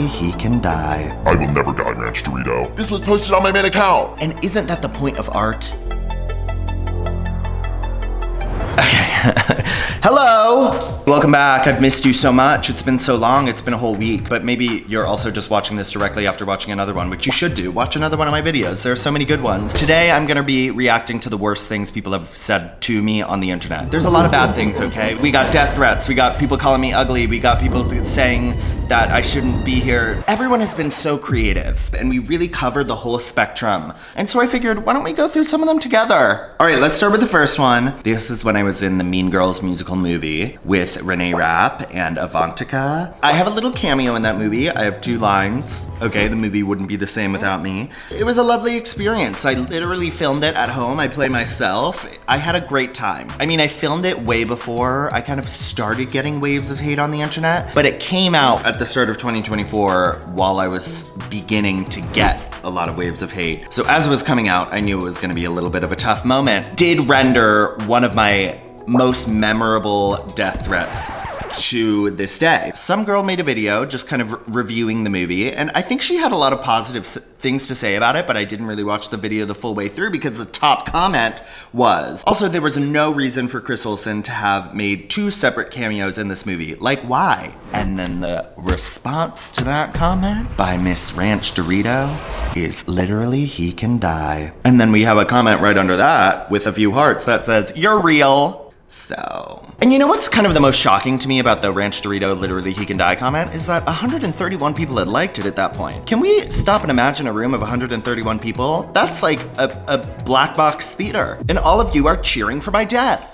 literally he can die. I will never die, Ranch Dorito. This was posted on my main account. And isn't that the point of art? Okay. Hello! Welcome back. I've missed you so much. It's been so long. It's been a whole week. But maybe you're also just watching this directly after watching another one, which you should do. Watch another one of my videos. There are so many good ones. Today, I'm gonna be reacting to the worst things people have said to me on the internet. There's a lot of bad things, okay? We got death threats. We got people calling me ugly. We got people saying that I shouldn't be here. Everyone has been so creative, and we really covered the whole spectrum. And so I figured, why don't we go through some of them together? All right, let's start with the first one. This is when I was in the Mean Girls musical movie with Renee Rapp and Avantika. I have a little cameo in that movie. I have 2 lines. Okay, the movie wouldn't be the same without me. It was a lovely experience. I literally filmed it at home. I play myself. I had a great time. I mean, I filmed it way before I kind of started getting waves of hate on the internet, but it came out at the start of 2024 while I was beginning to get a lot of waves of hate. So as it was coming out, I knew it was gonna be a little bit of a tough moment. Did render one of my most memorable death threats to this day. Some girl made a video just kind of reviewing the movie, and I think she had a lot of positive things to say about it, but I didn't really watch the video the full way through because the top comment was, also there was no reason for Chris Olsen to have made 2 separate cameos in this movie. Like, why? And then the response to that comment by Miss Ranch Dorito is literally he can die. And then we have a comment right under that with a few hearts that says, you're real. So, and you know what's kind of the most shocking to me about the Ranch Dorito literally he can die comment is that 131 people had liked it at that point. Can we stop and imagine a room of 131 people? That's like a black box theater. And all of you are cheering for my death.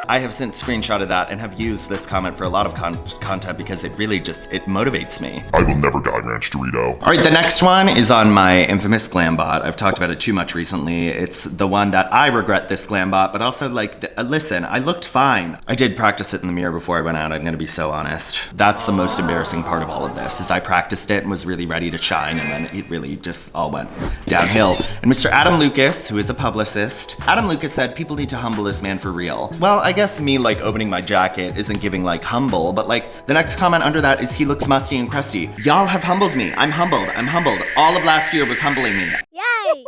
I have since screenshotted that and have used this comment for a lot of content because it really just, it motivates me. I will never die, Ranch Dorito. All right, the next one is on my infamous glambot. I've talked about it too much recently. It's the one that I regret this glambot, but also like, listen, I looked fine. I did practice it in the mirror before I went out, I'm gonna be so honest. That's the most embarrassing part of all of this, is I practiced it and was really ready to shine, and then it really just all went downhill. And Mr. Adam Lucas, who is a publicist, Adam Lucas said, people need to humble this man for real. Well, I guess me like opening my jacket isn't giving like humble, but like the next comment under that is he looks musty and crusty. Y'all have humbled me. I'm humbled. I'm humbled. All of last year was humbling me. Yay!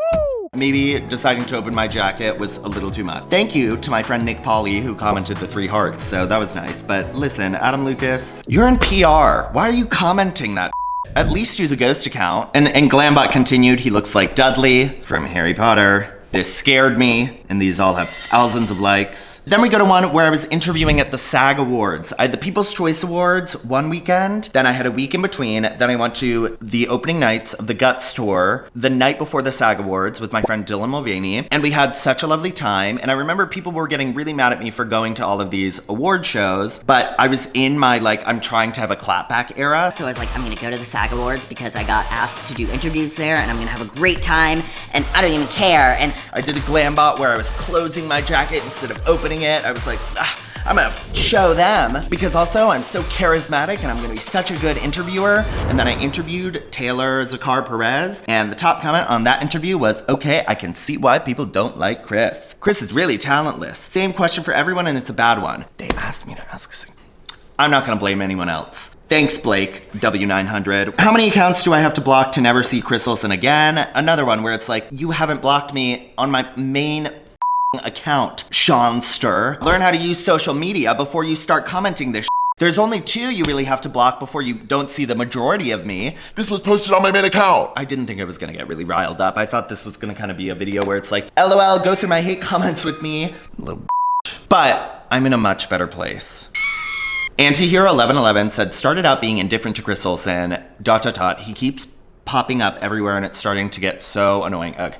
Maybe deciding to open my jacket was a little too much. Thank you to my friend Nick Pauly who commented the 3 hearts, so that was nice. But listen, Adam Lucas, you're in PR. Why are you commenting that? At least use a ghost account. And Glambot continued, he looks like Dudley from Harry Potter. This scared me, and these all have thousands of likes. Then we go to one where I was interviewing at the SAG Awards. I had the People's Choice Awards one weekend, then I had a week in between, then I went to the opening nights of the Guts tour the night before the SAG Awards with my friend Dylan Mulvaney, and we had such a lovely time, and I remember people were getting really mad at me for going to all of these award shows, but I was in my like, I'm trying to have a clapback era. So I was like, I'm gonna go to the SAG Awards because I got asked to do interviews there, and I'm gonna have a great time, and I don't even care, and I did a glambot where I was closing my jacket instead of opening it. I was like, I'm gonna show them because also I'm so charismatic and I'm gonna be such a good interviewer. And then I interviewed Taylor Zakar Perez, and the top comment on that interview was, okay, I can see why people don't like Chris. Chris is really talentless. Same question for everyone, and it's a bad one. They asked me to ask. I'm not gonna blame anyone else. Thanks, Blake, W900. How many accounts do I have to block to never see Chris Olsen again? Another one where it's like, you haven't blocked me on my main account, Sean Stir. Learn how to use social media before you start commenting this. There's only 2 you really have to block before you don't see the majority of me. This was posted on my main account. I didn't think I was gonna get really riled up. I thought this was gonna kind of be a video where it's like, LOL, go through my hate comments with me. Little but I'm in a much better place. Antihero1111 said, started out being indifferent to Chris Olsen, ... He keeps popping up everywhere and it's starting to get so annoying. Ugh.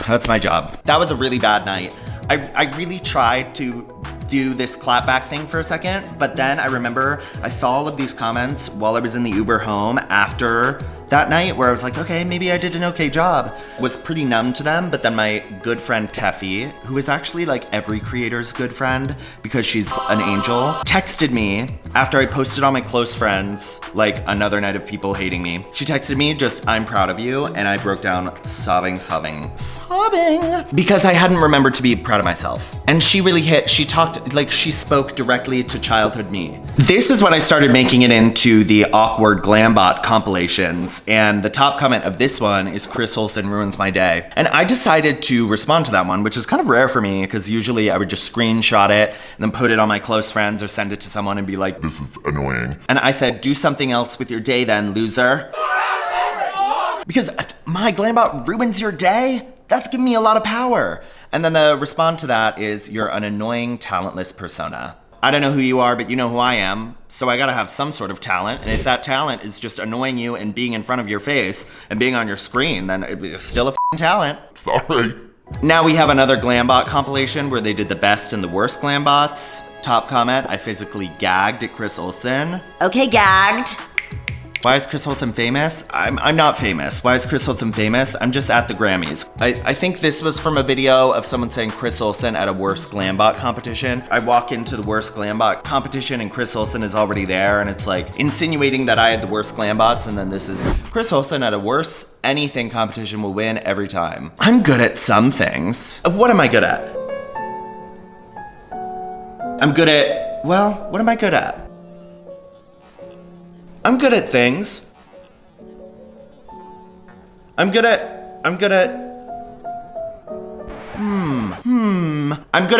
That's my job. That was a really bad night. I really tried to do this clapback thing for a second, but then I remember I saw all of these comments while I was in the Uber home after that night where I was like, okay, maybe I did an okay job. Was pretty numb to them, but then my good friend Teffy, who is actually like every creator's good friend because she's an angel, texted me after I posted on my close friends, like another night of people hating me. She texted me just, I'm proud of you, and I broke down sobbing, because I hadn't remembered to be proud of myself. And she really she talked she spoke directly to childhood me. This is when I started making it into the awkward glambot compilations, and the top comment of this one is Chris Olsen ruins my day. And I decided to respond to that one, which is kind of rare for me, because usually I would just screenshot it and then put it on my close friends or send it to someone and be like, This is annoying. and I said, do something else with your day then, loser. Because my glambot ruins your day? That's giving me a lot of power. And then the response to that is, you're an annoying, talentless persona. I don't know who you are, but you know who I am. So I gotta have some sort of talent. And if that talent is just annoying you and being in front of your face and being on your screen, then it's still a f***ing talent. Sorry. Now we have another glambot compilation where they did the best and the worst glambots. Top comment, I physically gagged at Chris Olsen. Okay, gagged. Why is Chris Olsen famous? I'm not famous. Why is Chris Olsen famous? I'm just at the Grammys. I think this was from a video of someone saying Chris Olsen at a worst glambot competition. I walk into the worst glambot competition and Chris Olsen is already there, and it's like insinuating that I had the worst glambots, and then this is Chris Olsen at a worst anything competition will win every time. I'm good at some things. What am I good at? I'm good at, well, what am I good at? I'm good at things. I'm good at I'm good at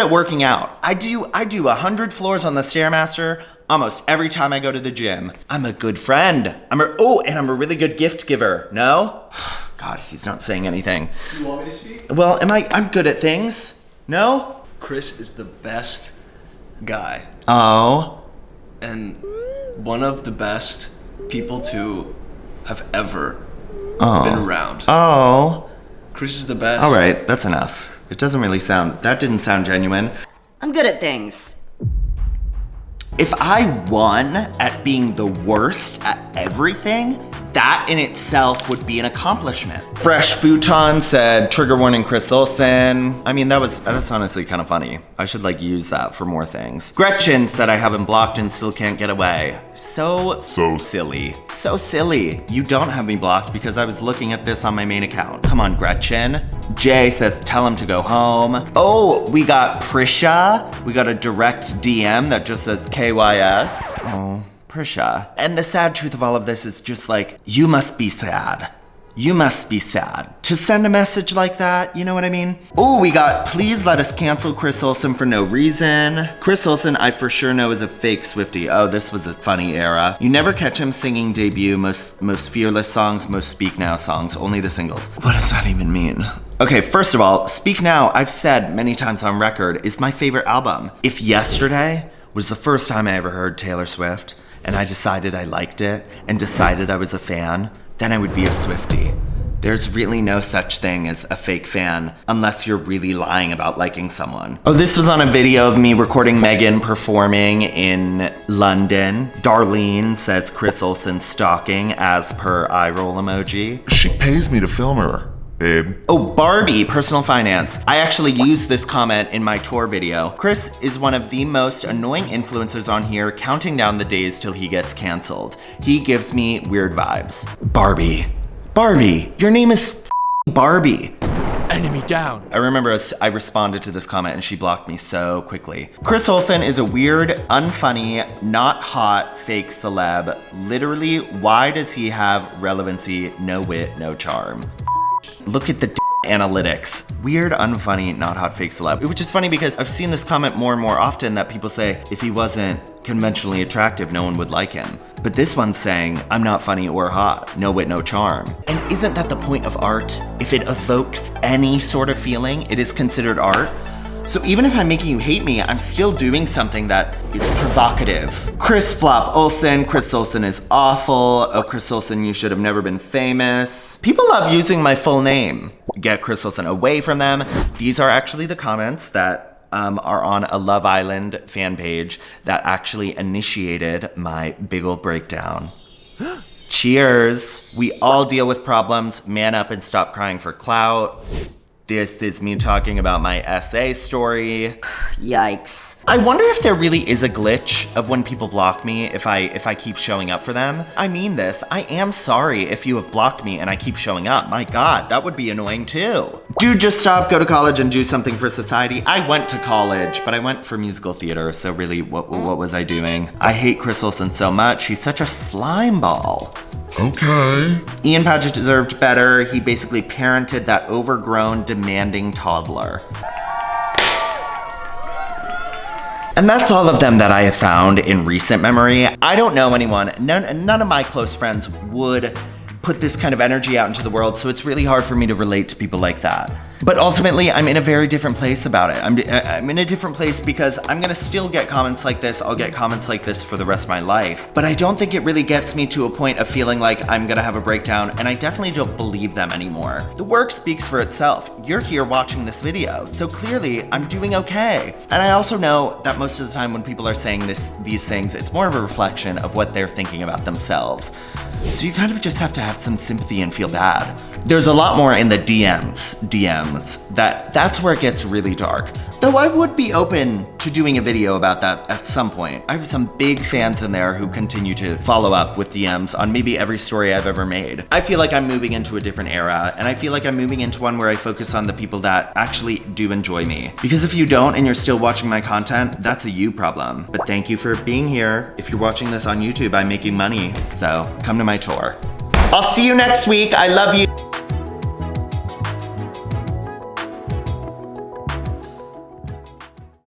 working out. I do 100 floors on the Stairmaster almost every time I go to the gym. I'm a good friend. And I'm a really good gift giver. No? God, he's not saying anything. You want me to speak? Well, I'm good at things. No? Chris is the best guy. Oh. And one of the best people to have ever been around. Oh. Chris is the best. All right, that's enough. It doesn't really that didn't sound genuine. I'm good at things. If I won at being the worst at everything, that in itself would be an accomplishment. Fresh Futon said, trigger warning Chris Olsen. I mean, that's honestly kind of funny. I should use that for more things. Gretchen said, I haven't blocked and still can't get away. So silly. So silly. You don't have me blocked because I was looking at this on my main account. Come on, Gretchen. Jay says, tell him to go home. Oh, we got Prisha. We got a direct DM that just says KYS. Oh. Prisha. And the sad truth of all of this is just you must be sad. You must be sad. To send a message like that, you know what I mean? Oh, we got, please let us cancel Chris Olsen for no reason. Chris Olsen, I for sure know is a fake Swiftie. Oh, this was a funny era. You never catch him singing debut, most fearless songs, most Speak Now songs, only the singles. What does that even mean? Okay, first of all, Speak Now, I've said many times on record, is my favorite album. If Yesterday was the first time I ever heard Taylor Swift, and I decided I liked it, and decided I was a fan, then I would be a Swiftie. There's really no such thing as a fake fan, unless you're really lying about liking someone. Oh, this was on a video of me recording Megan performing in London. Darlene says Chris Olsen stalking as per eye roll emoji. She pays me to film her, babe. Oh, Barbie, personal finance. I actually used this comment in my tour video. Chris is one of the most annoying influencers on here, counting down the days till he gets canceled. He gives me weird vibes. Barbie, your name is Barbie. Enemy down. I remember I responded to this comment and she blocked me so quickly. Chris Olsen is a weird, unfunny, not hot, fake celeb. Literally, why does he have relevancy, no wit, no charm? Look at the analytics. Weird, unfunny, not hot, fake celeb. Which is funny because I've seen this comment more and more often that people say, if he wasn't conventionally attractive, no one would like him. But this one's saying, I'm not funny or hot, no wit, no charm. And isn't that the point of art? If it evokes any sort of feeling, it is considered art. So even if I'm making you hate me, I'm still doing something that is provocative. Chris Flop Olsen, Chris Olsen is awful. Oh, Chris Olsen, you should have never been famous. People love using my full name. Get Chris Olsen away from them. These are actually the comments that are on a Love Island fan page that actually initiated my big ol' breakdown. Cheers. We all deal with problems. Man up and stop crying for clout. This is me talking about my essay story. Yikes. I wonder if there really is a glitch of when people block me if I keep showing up for them. I mean this. I am sorry if you have blocked me and I keep showing up. My God, that would be annoying too. Dude, just stop, go to college and do something for society. I went to college, but I went for musical theater, so really, what was I doing? I hate Chris Olsen so much. He's such a slime ball. Okay. Ian Paget deserved better. He basically parented that overgrown, demanding toddler. And that's all of them that I have found in recent memory. I don't know anyone, none of my close friends would put this kind of energy out into the world, so it's really hard for me to relate to people like that. But ultimately, I'm in a very different place about it. I'm in a different place because I'm gonna still get comments like this. I'll get comments like this for the rest of my life. But I don't think it really gets me to a point of feeling like I'm gonna have a breakdown, and I definitely don't believe them anymore. The work speaks for itself. You're here watching this video, so clearly I'm doing okay. And I also know that most of the time when people are saying these things, it's more of a reflection of what they're thinking about themselves. So you kind of just have to have some sympathy and feel bad. There's a lot more in the DMs, that's where it gets really dark. Though I would be open to doing a video about that at some point. I have some big fans in there who continue to follow up with DMs on maybe every story I've ever made. I feel like I'm moving into a different era, and I feel like I'm moving into one where I focus on the people that actually do enjoy me. Because if you don't and you're still watching my content, that's a you problem. But thank you for being here. If you're watching this on YouTube, I'm making money, so come to my tour. I'll see you next week. I love you.